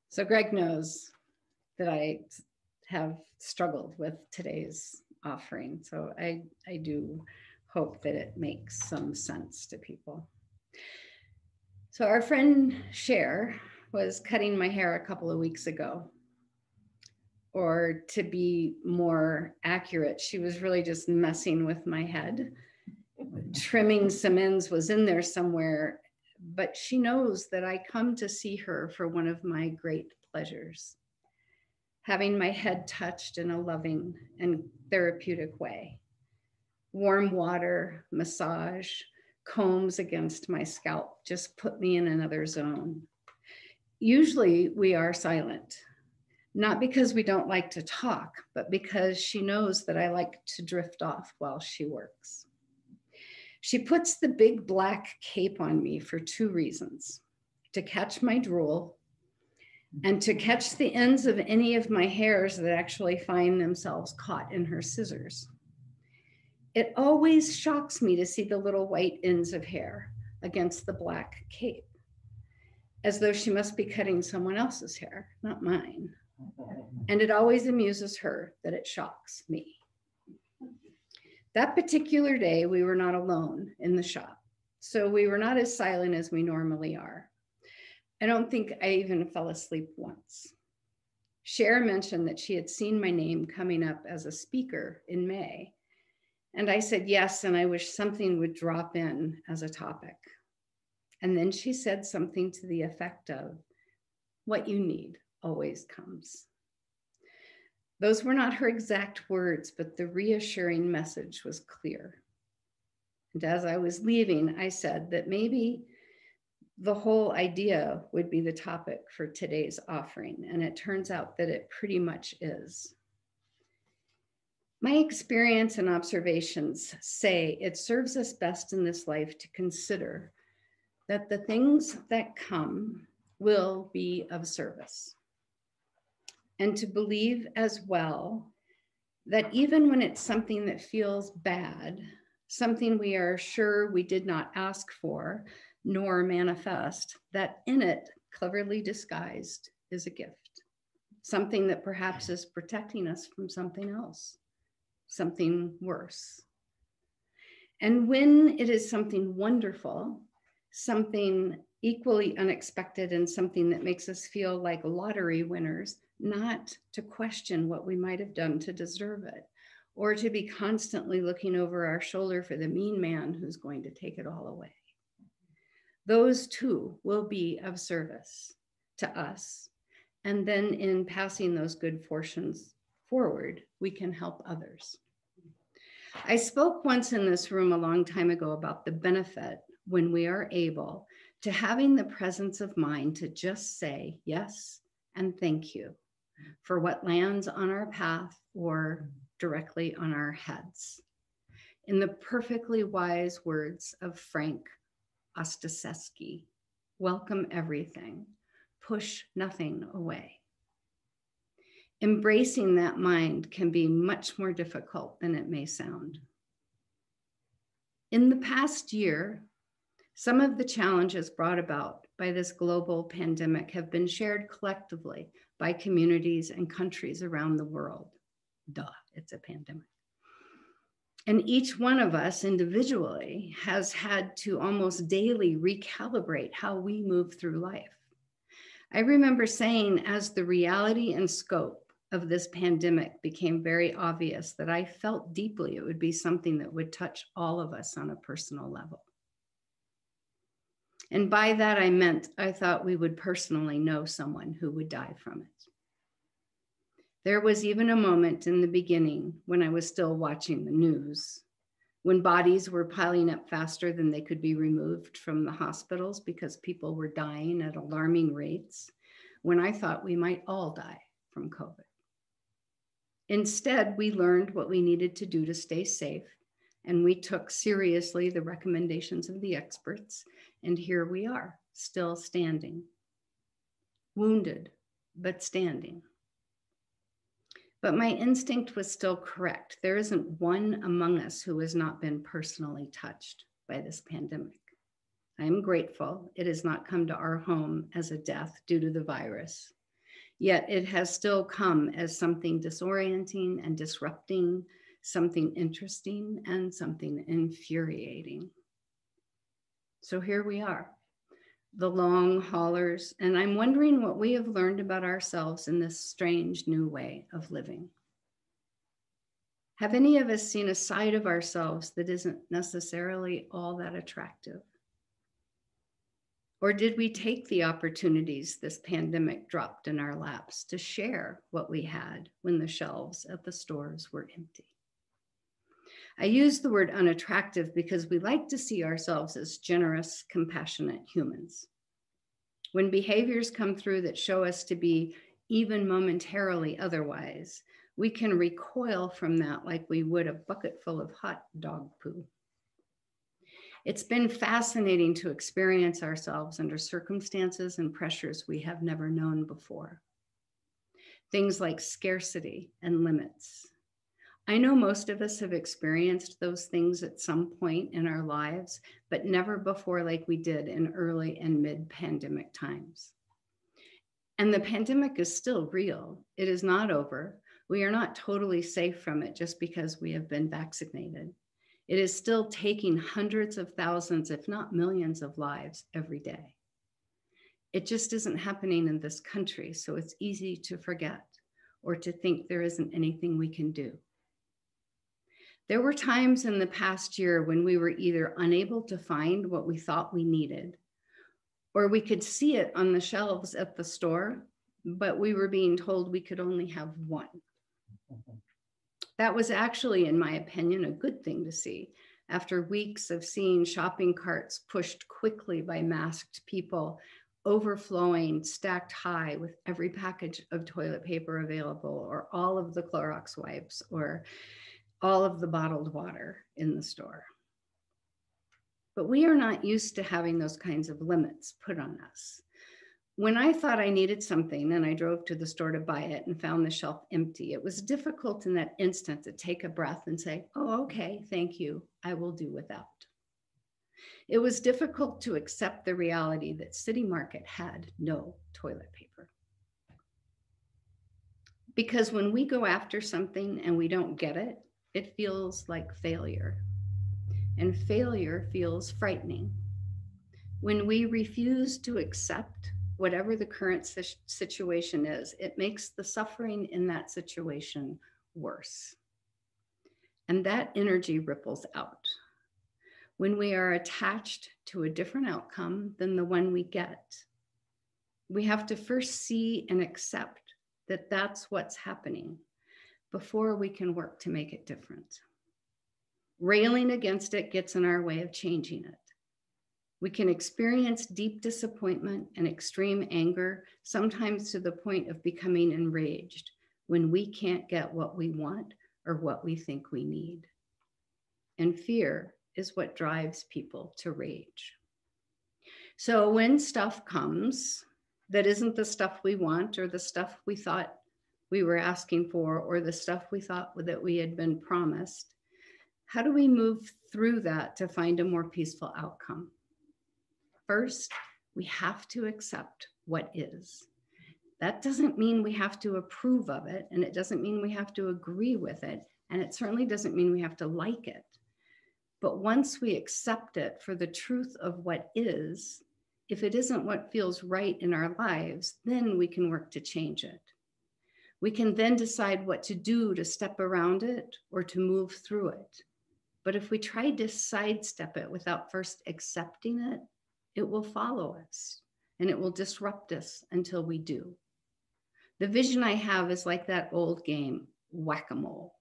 So Greg knows that I have struggled with today's offering. So I do hope that it makes some sense to people. So our friend Cher was cutting my hair a couple of weeks ago. Or to be more accurate, she was really just messing with my head. Trimming some ends was in there somewhere, but she knows that I come to see her for one of my great pleasures. Having my head touched in a loving and therapeutic way. Warm water, massage, combs against my scalp just put me in another zone. Usually we are silent, not because we don't like to talk, but because she knows that I like to drift off while she works. She puts the big black cape on me for two reasons: to catch my drool and to catch the ends of any of my hairs that actually find themselves caught in her scissors. It always shocks me to see the little white ends of hair against the black cape, as though she must be cutting someone else's hair, not mine. And it always amuses her that it shocks me. That particular day, we were not alone in the shop, so we were not as silent as we normally are. I don't think I even fell asleep once. Cher mentioned that she had seen my name coming up as a speaker in May, and I said yes, and I wish something would drop in as a topic. And then she said something to the effect of, "What you need always comes." Those were not her exact words, but the reassuring message was clear. And as I was leaving, I said that maybe the whole idea would be the topic for today's offering, and it turns out that it pretty much is. My experience and observations say it serves us best in this life to consider that the things that come will be of service. And to believe as well that even when it's something that feels bad, something we are sure we did not ask for nor manifest, that in it, cleverly disguised, is a gift. Something that perhaps is protecting us from something else, something worse. And when it is something wonderful, something equally unexpected, and something that makes us feel like lottery winners, not to question what we might have done to deserve it, or to be constantly looking over our shoulder for the mean man who's going to take it all away. Those too will be of service to us. And then in passing those good fortunes forward, we can help others. I spoke once in this room a long time ago about the benefit when we are able to having the presence of mind to just say yes and thank you for what lands on our path or directly on our heads. In the perfectly wise words of Frank Ostaseski, welcome everything, push nothing away. Embracing that mind can be much more difficult than it may sound. In the past year, some of the challenges brought about by this global pandemic have been shared collectively by communities and countries around the world. Duh, it's a pandemic. And each one of us individually has had to almost daily recalibrate how we move through life. I remember saying, as the reality and scope of this pandemic became very obvious, that I felt deeply it would be something that would touch all of us on a personal level. And by that I meant I thought we would personally know someone who would die from it. There was even a moment in the beginning when I was still watching the news, when bodies were piling up faster than they could be removed from the hospitals because people were dying at alarming rates, when I thought we might all die from COVID. Instead, we learned what we needed to do to stay safe, and we took seriously the recommendations of the experts, and here we are, still standing. Wounded, but standing. But my instinct was still correct. There isn't one among us who has not been personally touched by this pandemic. I am grateful it has not come to our home as a death due to the virus. Yet it has still come as something disorienting and disrupting, something interesting and something infuriating. So here we are, the long haulers, and I'm wondering what we have learned about ourselves in this strange new way of living. Have any of us seen a side of ourselves that isn't necessarily all that attractive? Or did we take the opportunities this pandemic dropped in our laps to share what we had when the shelves at the stores were empty? I use the word unattractive because we like to see ourselves as generous, compassionate humans. When behaviors come through that show us to be even momentarily otherwise, we can recoil from that like we would a bucket full of hot dog poo. It's been fascinating to experience ourselves under circumstances and pressures we have never known before. Things like scarcity and limits. I know most of us have experienced those things at some point in our lives, but never before like we did in early and mid-pandemic times. And the pandemic is still real. It is not over. We are not totally safe from it just because we have been vaccinated. It is still taking hundreds of thousands, if not millions of lives every day. It just isn't happening in this country, so it's easy to forget or to think there isn't anything we can do. There were times in the past year when we were either unable to find what we thought we needed, or we could see it on the shelves at the store, but we were being told we could only have one. That was actually, in my opinion, a good thing to see. After weeks of seeing shopping carts pushed quickly by masked people, overflowing, stacked high with every package of toilet paper available, or all of the Clorox wipes, or all of the bottled water in the store. But we are not used to having those kinds of limits put on us. When I thought I needed something and I drove to the store to buy it and found the shelf empty, it was difficult in that instant to take a breath and say, oh, okay, thank you, I will do without. It was difficult to accept the reality that City Market had no toilet paper. Because when we go after something and we don't get it, it feels like failure. And failure feels frightening. When we refuse to accept whatever the current situation is, it makes the suffering in that situation worse. And that energy ripples out. When we are attached to a different outcome than the one we get, we have to first see and accept that that's what's happening before we can work to make it different. Railing against it gets in our way of changing it. We can experience deep disappointment and extreme anger, sometimes to the point of becoming enraged when we can't get what we want or what we think we need. And fear is what drives people to rage. So when stuff comes that isn't the stuff we want or the stuff we thought we were asking for or the stuff we thought that we had been promised, how do we move through that to find a more peaceful outcome? First, we have to accept what is. That doesn't mean we have to approve of it, and it doesn't mean we have to agree with it, and it certainly doesn't mean we have to like it. But once we accept it for the truth of what is, if it isn't what feels right in our lives, then we can work to change it. We can then decide what to do to step around it or to move through it. But if we try to sidestep it without first accepting it, it will follow us and it will disrupt us until we do. The vision I have is like that old game, whack-a-mole.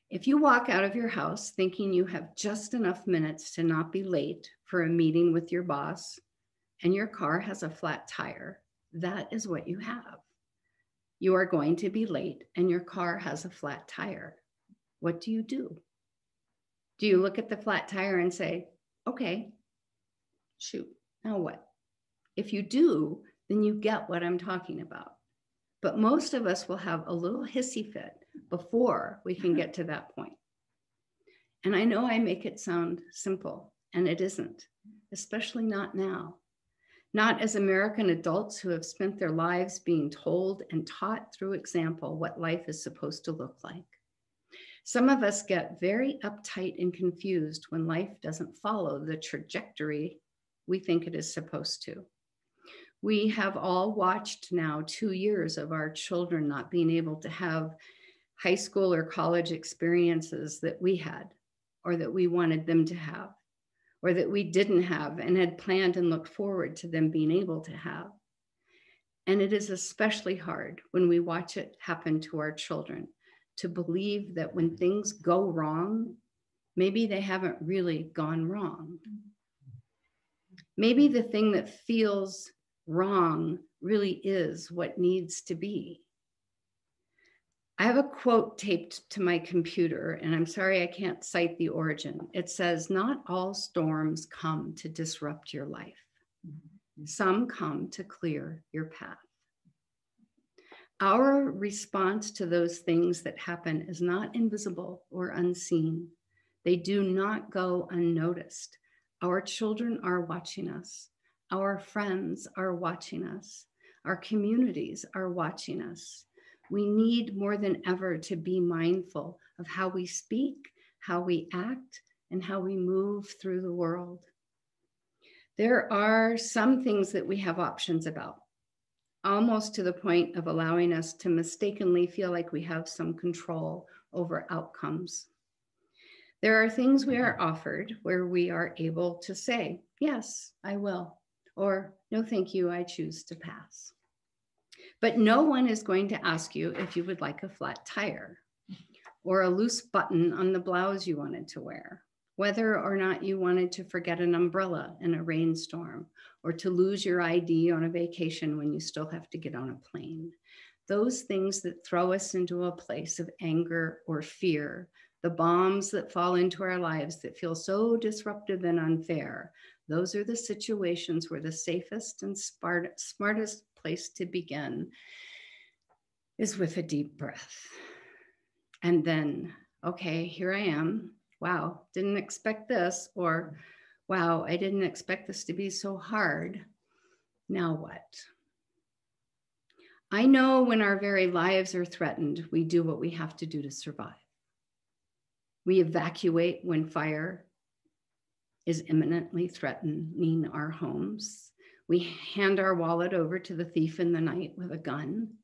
If you walk out of your house thinking you have just enough minutes to not be late for a meeting with your boss and your car has a flat tire, that is what you have. You are going to be late and your car has a flat tire. What do you do? Do you look at the flat tire and say, okay, shoot, now what? If you do, then you get what I'm talking about. But most of us will have a little hissy fit before we can get to that point. And I know I make it sound simple, and it isn't, especially not now. not as American adults who have spent their lives being told and taught through example what life is supposed to look like. Some of us get very uptight and confused when life doesn't follow the trajectory we think it is supposed to. We have all watched now 2 years of our children not being able to have high school or college experiences that we had, or that we wanted them to have, or that we didn't have and had planned and looked forward to them being able to have. And it is especially hard when we watch it happen to our children to believe that when things go wrong, maybe they haven't really gone wrong. Maybe the thing that feels wrong really is what needs to be. I have a quote taped to my computer, and I'm sorry I can't cite the origin. It says, "Not all storms come to disrupt your life. Some come to clear your path." Our response to those things that happen is not invisible or unseen. They do not go unnoticed. Our children are watching us. Our friends are watching us. Our communities are watching us. We need more than ever to be mindful of how we speak, how we act, and how we move through the world. There are some things that we have options about, almost to the point of allowing us to mistakenly feel like we have some control over outcomes. There are things we are offered where we are able to say, "Yes, I will," or "No, thank you, I choose to pass." But no one is going to ask you if you would like a flat tire or a loose button on the blouse you wanted to wear, whether or not you wanted to forget an umbrella in a rainstorm, or to lose your ID on a vacation when you still have to get on a plane. Those things that throw us into a place of anger or fear, the bombs that fall into our lives that feel so disruptive and unfair, those are the situations where the safest and smartest place to begin is with a deep breath. And then, okay, here I am. Wow, didn't expect this. Or, wow, I didn't expect this to be so hard. Now what? I know when our very lives are threatened, we do what we have to do to survive. We evacuate when fire is imminently threatening our homes. We hand our wallet over to the thief in the night with a gun.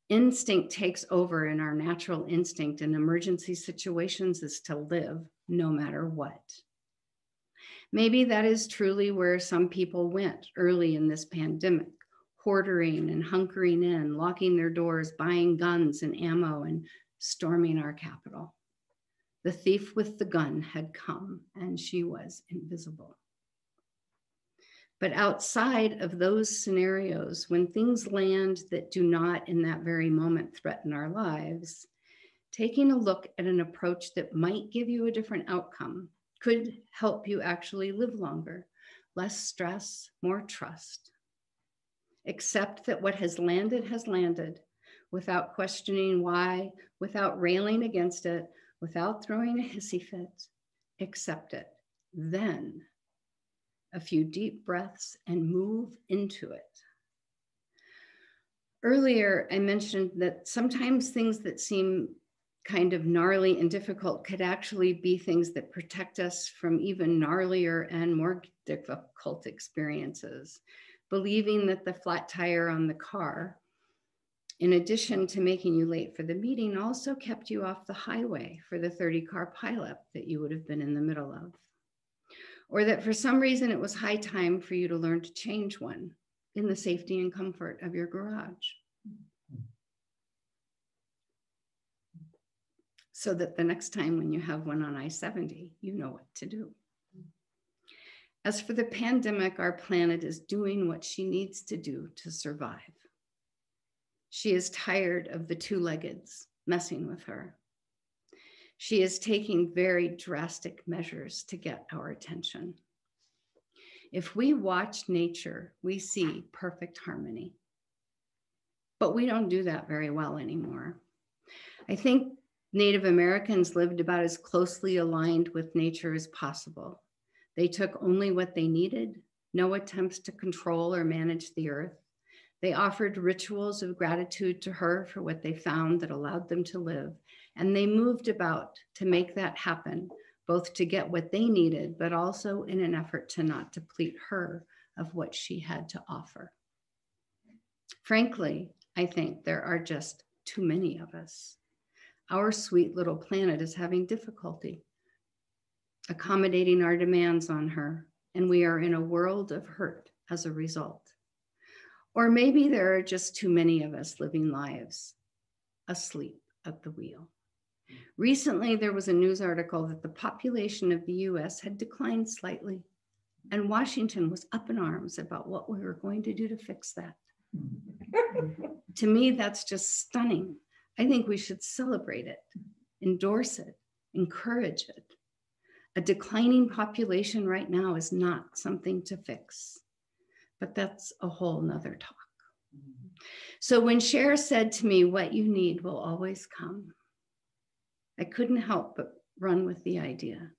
Instinct takes over, and our natural instinct in emergency situations is to live no matter what. Maybe that is truly where some people went early in this pandemic, hoarding and hunkering in, locking their doors, buying guns and ammo, and storming our Capitol. The thief with the gun had come, and she was invisible. But outside of those scenarios, when things land that do not in that very moment threaten our lives, taking a look at an approach that might give you a different outcome could help you actually live longer, less stress, more trust. Accept that what has landed without questioning why, without railing against it, without throwing a hissy fit. Accept it. Then a few deep breaths and move into it. Earlier, I mentioned that sometimes things that seem kind of gnarly and difficult could actually be things that protect us from even gnarlier and more difficult experiences. Believing that the flat tire on the car, in addition to making you late for the meeting, also kept you off the highway for the 30-car pileup that you would have been in the middle of. Or that for some reason it was high time for you to learn to change one in the safety and comfort of your garage, so that the next time when you have one on I-70, you know what to do. As for the pandemic, our planet is doing what she needs to do to survive. She is tired of the two-leggeds messing with her. She is taking very drastic measures to get our attention. If we watch nature, we see perfect harmony. But we don't do that very well anymore. I think Native Americans lived about as closely aligned with nature as possible. They took only what they needed no attempts to control or manage the earth. They offered rituals of gratitude to her for what they found that allowed them to live. And they moved about to make that happen, both to get what they needed, but also in an effort to not deplete her of what she had to offer. Frankly, I think there are just too many of us. Our sweet little planet is having difficulty accommodating our demands on her, and we are in a world of hurt as a result. Or maybe there are just too many of us living lives asleep at the wheel. Recently, there was a news article that the population of the US had declined slightly, and Washington was up in arms about what we were going to do to fix that. To me, that's just stunning. I think we should celebrate it, endorse it, encourage it. A declining population right now is not something to fix, but that's a whole nother talk. So when Cher said to me, "What you need will always come," I couldn't help but run with the idea,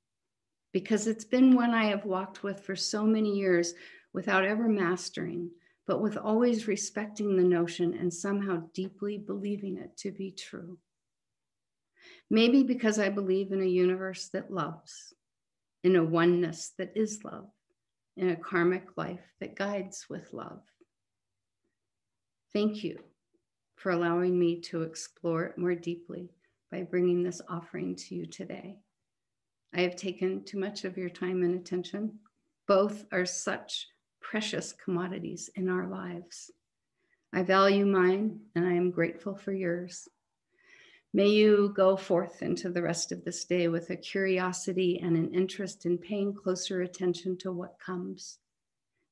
because it's been one I have walked with for so many years without ever mastering, but with always respecting the notion and somehow deeply believing it to be true. Maybe because I believe in a universe that loves, in a oneness that is love, in a karmic life that guides with love. Thank you for allowing me to explore it more deeply by bringing this offering to you today. I have taken too much of your time and attention. Both are such precious commodities in our lives. I value mine, and I am grateful for yours. May you go forth into the rest of this day with a curiosity and an interest in paying closer attention to what comes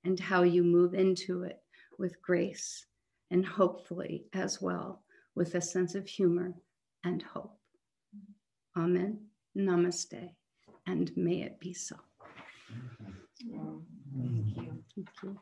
and how you move into it with grace, and hopefully as well with a sense of humor and hope. Amen. Namaste. And may it be so. Thank you. Thank you.